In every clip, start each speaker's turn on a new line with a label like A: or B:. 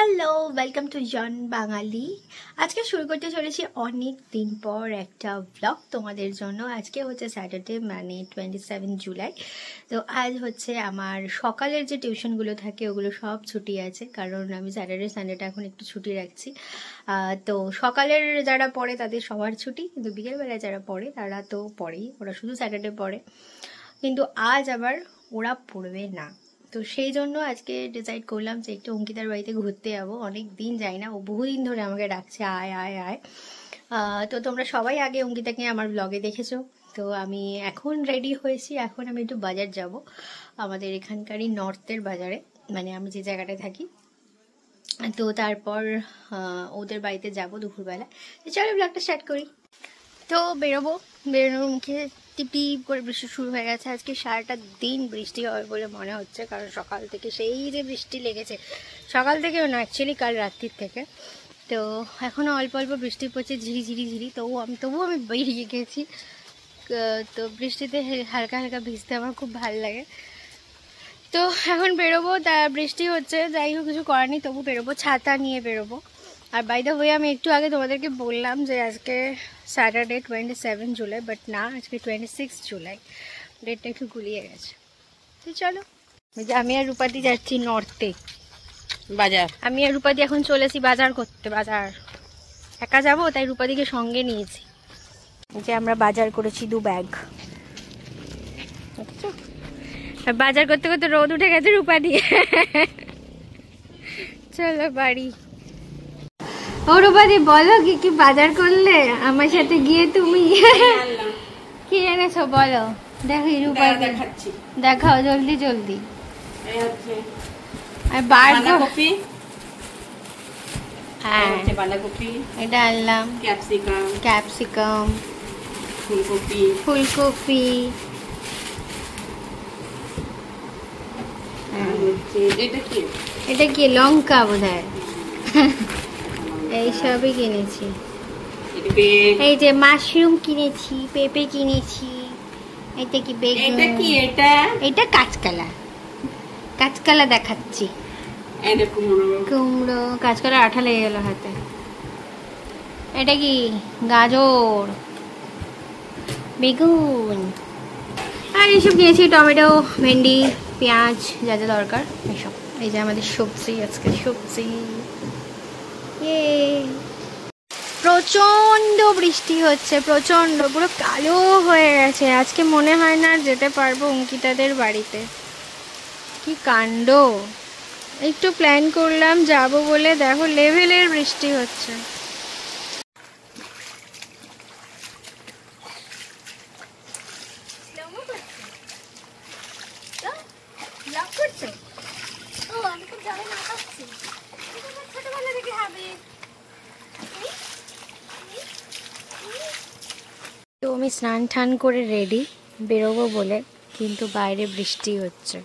A: Hello, welcome to জন বাঙালি। আজকে শুরু করতে চলেছি অনেক দিন পর একটা ব্লগ তোমাদের জন্য। আজকে হচ্ছে স্যাটারডে, মানে 27 জুলাই। তো আজ হচ্ছে আমার সকালের যে টিউশনগুলো থাকে ওগুলো সব ছুটি আছে, কারণ আমি স্যাটারডে সানডেটা এখন একটু ছুটি রাখছি। তো সকালের যারা পড়ে তাদের সবার ছুটি, কিন্তু বিকেলবেলায় যারা পড়ে তারা তো পড়েই, ওরা শুধু স্যাটারডে পড়ে। কিন্তু আজ আবার ওরা পড়বে না। তো সেই জন্য আজকে ডিসাইড করলাম যে একটু অঙ্কিতার বাড়িতে ঘুরতে যাবো। অনেক দিন যাই না, ও বহুদিন ধরে আমাকে ডাকছে আয় আয় আয়। তো তোমরা সবাই আগে অঙ্কিতাকে আমার ব্লগে দেখেছো। তো আমি এখন রেডি হয়েছি, এখন আমি একটু বাজার যাব, আমাদের এখানকারই নর্থের বাজারে, মানে আমি যে জায়গাটায় থাকি। তো তারপর ওদের বাড়িতে যাব দুপুরবেলা। তো চলো ব্লগটা স্টার্ট করি। তো বেরোনোর মুখে টিপি করে বৃষ্টি শুরু হয়ে গেছে। আজকে সারাটা দিন বৃষ্টি হবে বলে মনে হচ্ছে, কারণ সকাল থেকে সেই যে বৃষ্টি লেগেছে, সকাল থেকেও না, অ্যাকচুয়ালি কাল রাত্রির থেকে। তো এখনও অল্প অল্প বৃষ্টি পড়ছে, ঝিরি, তবুও আমি বেরিয়ে গেছি। তো বৃষ্টিতে হালকা হালকা ভিজতে আমার খুব ভালো লাগে। তো এখন বেরোবো, তা বৃষ্টি হচ্ছে, যাই হোক কিছু করার নেই, তবু বেরোবো, ছাতা নিয়ে বেরোবো। আর বাই দ্য ওয়ে আমি একটু আগে তোমাদেরকে বললাম যে আজকে স্যাটারডে 27 জুলাই, বাট না, আজকে 26 জুলাই, ডেটটা একটু গুলিয়ে গেছে। তো চলো, আমি আর রূপাদি যাচ্ছি নর্থে বাজার। আমি আর রূপাদি এখন চলেছি বাজার করতে। বাজার একা যাবো, তাই রূপাদিকে সঙ্গে নিয়েছি। যে আমরা বাজার করেছি 2 ব্যাগ। আর বাজার করতে করতে রোদ উঠে গেছে রূপাদি। চলো বাড়ি। ও রূপাদি, বলো কি কি বাজার করলে আমার সাথে গিয়ে তুমি? কি এনেছো বলো, দেখি রূপাদি, দেখাও জলদি জলদি। আর বাঁধাকপি, হ্যাঁ এটা আনলাম, ক্যাপসিকাম, ফুলকপি, এটা কি লঙ্কা বোধহয়, এইসবই কিনেছি। এই যে মাশরুম কিনেছি, পেঁপে কিনেছি। এটা কি বেগুন, এটা কাঁচকলা দেখাচ্ছি, কুমড়ো, কাঁচকলা আঠা লেগে গেল হাতে। এটা কি গাজর, বেগুন, আর এইসব কিনেছি, টমেটো, ভেন্ডি, পেঁয়াজ, যা যা দরকার এসব। এই যে আমাদের সবজি, আজকে সবজি। প্রচন্ড বৃষ্টি হচ্ছে, প্রচন্ড, পুরো কালো হয়ে গেছে। আজকে মনে হয় না যেতে পারবো অঙ্কিতাদের বাড়িতে। কি কাণ্ড! একটু প্ল্যান করলাম যাব বলে, দেখো লেভেলের বৃষ্টি হচ্ছে। তো আমি স্নান টান করে রেডি বেরোবো বলে, কিন্তু বাইরে বৃষ্টি হচ্ছে,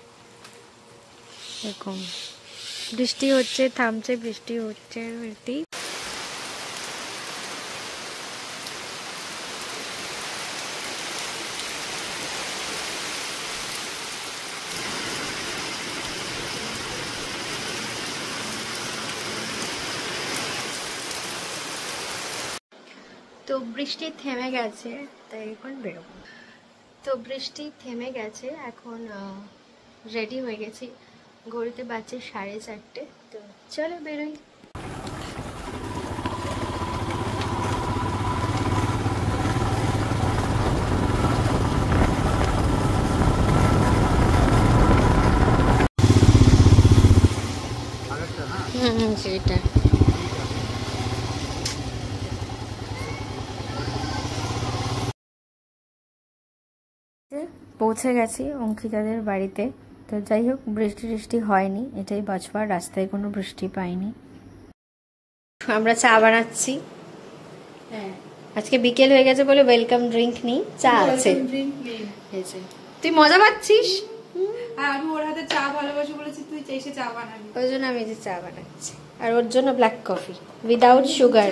A: এরকম বৃষ্টি হচ্ছে, থামছে, বৃষ্টি হচ্ছে। তো বৃষ্টি থেমে গেছে, তাই এখন বেরোবো। তো বৃষ্টি থেমে গেছে, এখন রেডি হয়ে গেছি, ঘড়িতে বাজছে 4:30। তো চলো বেরোই। সেটা পৌঁছে গেছি অঙ্কিতাদের বাড়িতে। তো যাই হোক, বৃষ্টি হয়নি, এটাই বাঁচবার, রাস্তায় কোনো বৃষ্টি পাইনি। আমরা চা বানাচ্ছি, আজকে বিকেল হয়ে গেছে বলে ওয়েলকাম ড্রিঙ্ক নেই, চা আছে। তুই মজা পাচ্ছিস?
B: আমি ওর হাতে চা ভালোবাসি বলেছি, তুই এসে চা বানাবি,
A: ওই জন্য আমি যে চা বানাচ্ছি। আর ওর জন্য ব্ল্যাক কফি উইদাউট সুগার।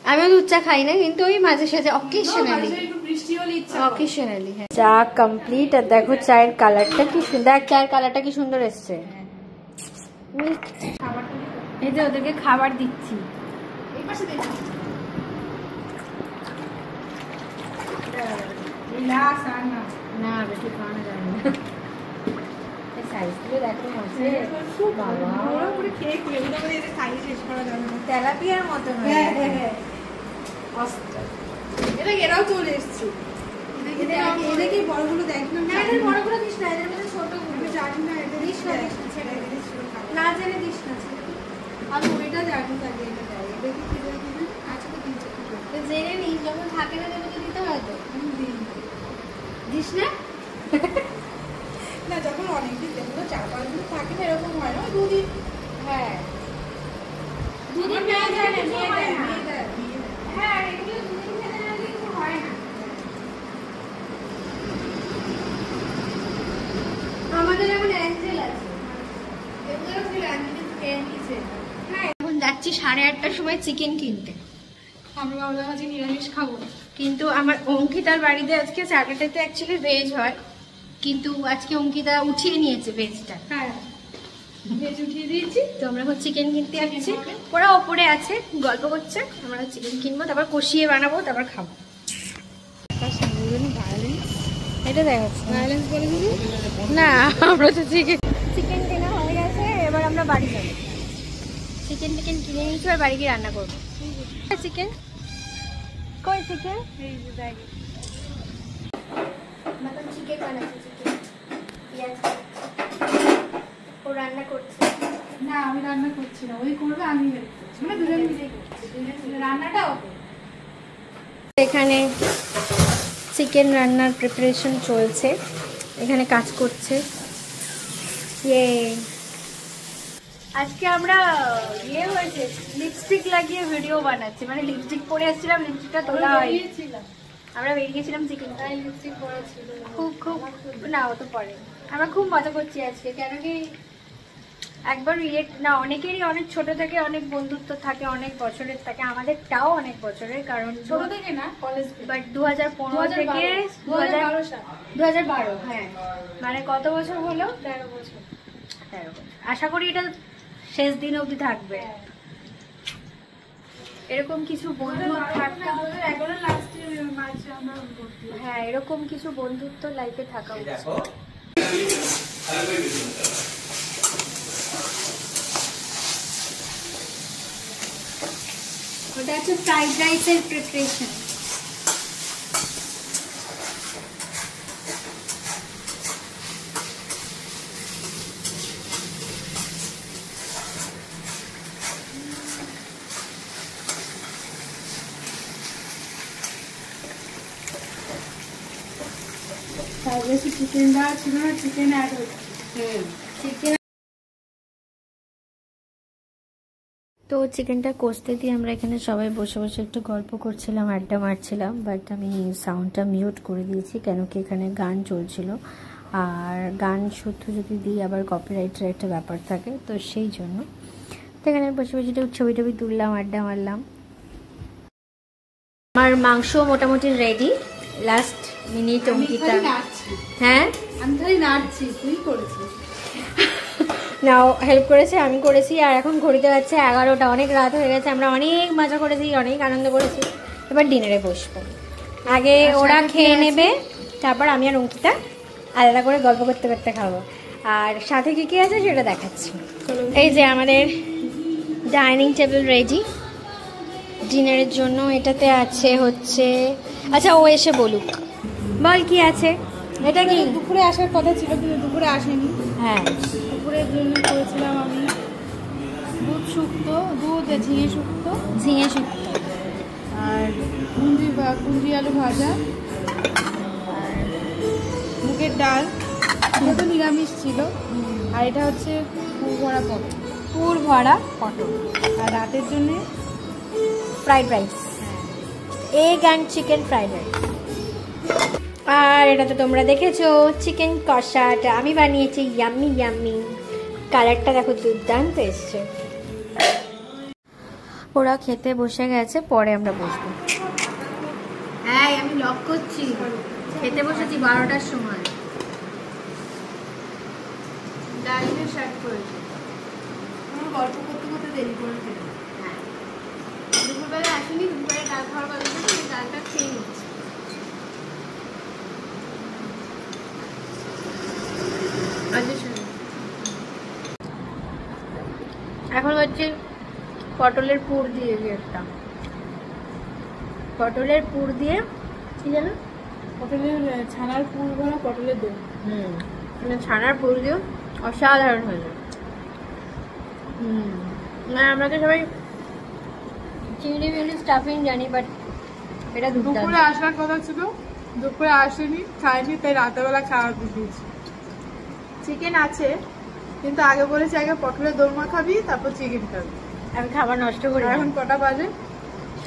A: আমি দুধ চা খাই না, কিন্তু ওই মাঝে সাঝে অকেশনালি। চা কমপ্লিট। আর দেখো চায়ের কালারটা কি সুন্দর, চায়ের কালারটা কি সুন্দর এসছে। এই যে ওদেরকে খাবার দিচ্ছি।
B: এই পাশে দেখি রিল্যাক্স আর না
A: না বেশি খাওয়ানো যাবে না। এই সাইজগুলো দেখো মাছে বাবা
B: ওরা পুরো খেয়ে খেয়ে ওটা করে এদের খাইয়ে শেষ করা যাবে না।
A: তেলাপিয়ার মতো
B: হ্যাঁ হ্যাঁ হ্যাঁ আচ্ছা এটা এরাও চলে এসছে। এদেরকে বড়গুলো দেখলাম না, এদের বড়গুলো দিস না, এদের মধ্যে ছোটগুলো জানি না, এদের দিস না, ছেড়ে দিস না, জেনে দিস না। আমি ওইটা জানি তাকে এটা দেয়, এদেরকে কি দেয় কি না আচ্ছা তো দিচ্ছে
A: তো জেনে নিই, যখন থাকে না তখন তো দিতে হয় তো। দিস না
B: না, যখন অনেকদিন দেখলো 4-5 দিন থাকে না, এরকম হয় না, 2 দিন।
A: হ্যাঁ
B: দুদিন না যায় না, হ্যাঁ এগুলো 2 দিন খেতে না দিলে কিছু হয় না।
A: আমাদের এখন অ্যাঞ্জেল আছে।
B: এগুলো ছিল অ্যাঞ্জেল খেয়ে নিয়েছে।
A: হ্যাঁ এখন যাচ্ছি 8:30টার সময় চিকেন কিনতে।
B: আমরা ভাবলাম আজকে নিরামিষ খাবো,
A: কিন্তু আমার অঙ্কিতার বাড়িতে আজকে স্যাটারডেতে অ্যাকচুয়ালি ভেজ হয়, কিন্তু আজকে অঙ্কিতা উঠিয়ে নিয়েছে ভেজটা।
B: হ্যাঁ ভেজ উঠিয়ে দিয়েছি।
A: তো আমরা এখন চিকেন কিনতে যাচ্ছি। ওরা ওপরে আছে গল্প করছে, আমরা চিকেন কিনবো, তারপর কষিয়ে বানাবো, তারপর খাবো। এটা দেখাচ্ছি
B: ভায়োলেন্স বলে দিবি
A: না, আমরা তো চিকেন কেনা হয়ে গেছে, এবার আমরা বাড়ি যাবো। চিকেন কিনে নিয়েছি, আর বাড়ি গিয়ে রান্না করবো। চিকেন কই চিকেন
B: এই যে দেখ
A: চিকেন বানাচ্ছি, চিকেন পেঁয়াজ ও রান্না করছে।
B: না, আমি রান্না করছি না, ওই করবে, আমি হেল্প করছি, মানে দুজন মিলেই করছি, রান্নাটাও
A: এখানে চিকেন রান্নার প্রিপারেশন চলছে, এখানে কাজ করছে। আজকে আমরা হয়েছে লিপস্টিক লাগিয়ে ভিডিও বানাচ্ছি, মানে লিপস্টিক পরে আসছিলাম, লিপস্টিকটা তোলা হয়নি। আমরা বেরিয়েছিলাম চিকেন,
B: লিপস্টিক পরা ছিল
A: খুব না ও তো পরে। আমরা খুব মজা করছি আজকে, কেন কি একবার না, অনেকেরই অনেক ছোট থেকে অনেক বন্ধুত্ব থাকে, অনেক বছরের থাকে, আমাদেরটাও অনেক বছরের, কারণ
B: ছোট থেকে না কলেজ,
A: বাট 2015 থেকে 2012, হ্যাঁ মানে কত বছর হলো?
B: 13 বছর।
A: আশা করি এটা শেষ দিন অবধি থাকবে। এরকম কিছু বন্ধু থাকা,
B: 2011 লাস্টে মার্চে আমরা ভর্তি।
A: হ্যাঁ এরকম কিছু বন্ধুত্ব লাইফে থাকা উচিত। ওটা হচ্ছে ফ্রাইড রাইসের প্রিপারেশন।
B: চিকেন দেওয়া ছিল না, চিকেন অ্যাড হচ্ছে।
A: চিকেন তো চিকেনটা কষতে দিয়ে আমরা এখানে সবাই বসে বসে একটু গল্প করছিলাম, আড্ডা মারছিলাম, বাট আমি সাউন্ডটা মিউট করে দিয়েছি, কেন কি এখানে গান চলছিল, আর গান শুদ্ধ যদি দিই আবার কপিরাইটের একটা ব্যাপার থাকে, তো সেই জন্য তো এখানে বসে বসে একটু ছবি টবি তুললাম, আড্ডা মারলাম। আমার মাংস মোটামুটি রেডি, লাস্ট মিনিট অঙ্কিতা। হ্যাঁ
B: আমি খালি নাড়ছি, তুই করেছিস
A: নাও, হেল্প করেছে, আমি করেছি, আর এখন ঘড়িতে যাচ্ছে 11টা, অনেক রাত হয়ে গেছে, আমরা অনেক মজা করেছি, অনেক আনন্দ করেছি। এবার ডিনারে বসবো, আগে ওরা খেয়ে নেবে, তারপর আমি আর অঙ্কিতা আলাদা করে গল্প করতে করতে খাবো। আর সাথে কি কি আছে সেটা দেখাচ্ছি। এই যে আমাদের ডাইনিং টেবিল রেডি ডিনারের জন্য। এটাতে আছে হচ্ছে, আচ্ছা ও এসে বলুক, বল কি আছে এটা? কি
B: দুপুরে আসার কথা ছিল কিন্তু দুপুরে আসেনি।
A: হ্যাঁ
B: দুপুরের জন্য করেছিলাম আমি ঝিঙে শুক্তো আর কুঁদরি আলু ভাজা আর মুগের ডাল, এটা তো নিরামিষ ছিল। আর এটা হচ্ছে পুর ভরা পটল। আর রাতের জন্য
A: fried rice, egg and chicken fried rice. আর এটা তো তোমরা দেখেছো চিকেন কষাটা আমি বানিয়েছি, ইয়াম্মি ইয়াম্মি। কালারটা দেখো দুর্দান্ত এসছে। ওরা খেতে বসে গেছে, পরে আমরা বসবো। হ্যাঁ আমি লক করছি, খেতে বসেছি 12টার সময়।
B: ডাইনে শার্ট করেছি, গল্প করতে করতে দেরি করে খেতে।
A: হ্যাঁ, দুপুরবেলা আসেনি, দুপুরে ডাল খাওয়ার কথা ছিল, ডালটা খেয়ে নিচ্ছি। এখন হচ্ছে পটলের পুর দিয়ে একটা, পটলের পুর দিয়ে কি জানো,
B: পটলের ছানার পুর ভরা পটলের দই।
A: মানে ছানার পুর দিয়ে অসাধারণ হয়ে যায়। মানে আমরা তো সবাই চিংড়ি মিংড়ি স্টাফিং জানি, বাট এটা
B: দুপুরে আসার কথা ছিল, দুপুরে আসেনি, খাইনি, তাই রাতেরবেলা খাওয়া দিয়েছি। চিকেন আছে, কিন্তু আগে বলেছি আগে পটলের দোরমা খাবি, তারপর চিকেন খাবি।
A: আমি খাবার নষ্ট করি।
B: এখন কটা বাজে?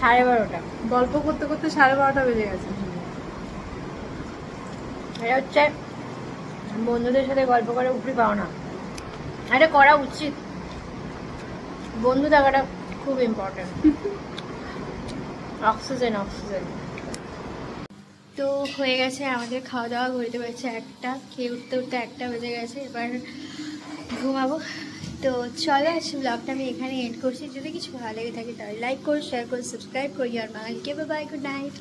A: 12:30।
B: গল্প করতে করতে 12:30 বেজে গেছে।
A: এটা হচ্ছে বন্ধুদের সাথে গল্প করে উপরি পাও না, এটা করা উচিত। বন্ধু থাকাটা খুব ইম্পর্টেন্ট। Oxygen oxygen. তো হয়ে গেছে আমাদের খাওয়া দাওয়া, ঘুরতে পারছে 1টা, খেয়ে উঠতে উঠতে 1টা বেজে গেছে, এবার ঘুমাবো। তো চলো আজকে ব্লগটা আমি এখানে এন্ড করছি। যদি কিছু ভালো লেগে থাকে তাহলে লাইক করো, শেয়ার করো, সাবস্ক্রাইব করো। আর বাঙালিকে বাই, গুড নাইট।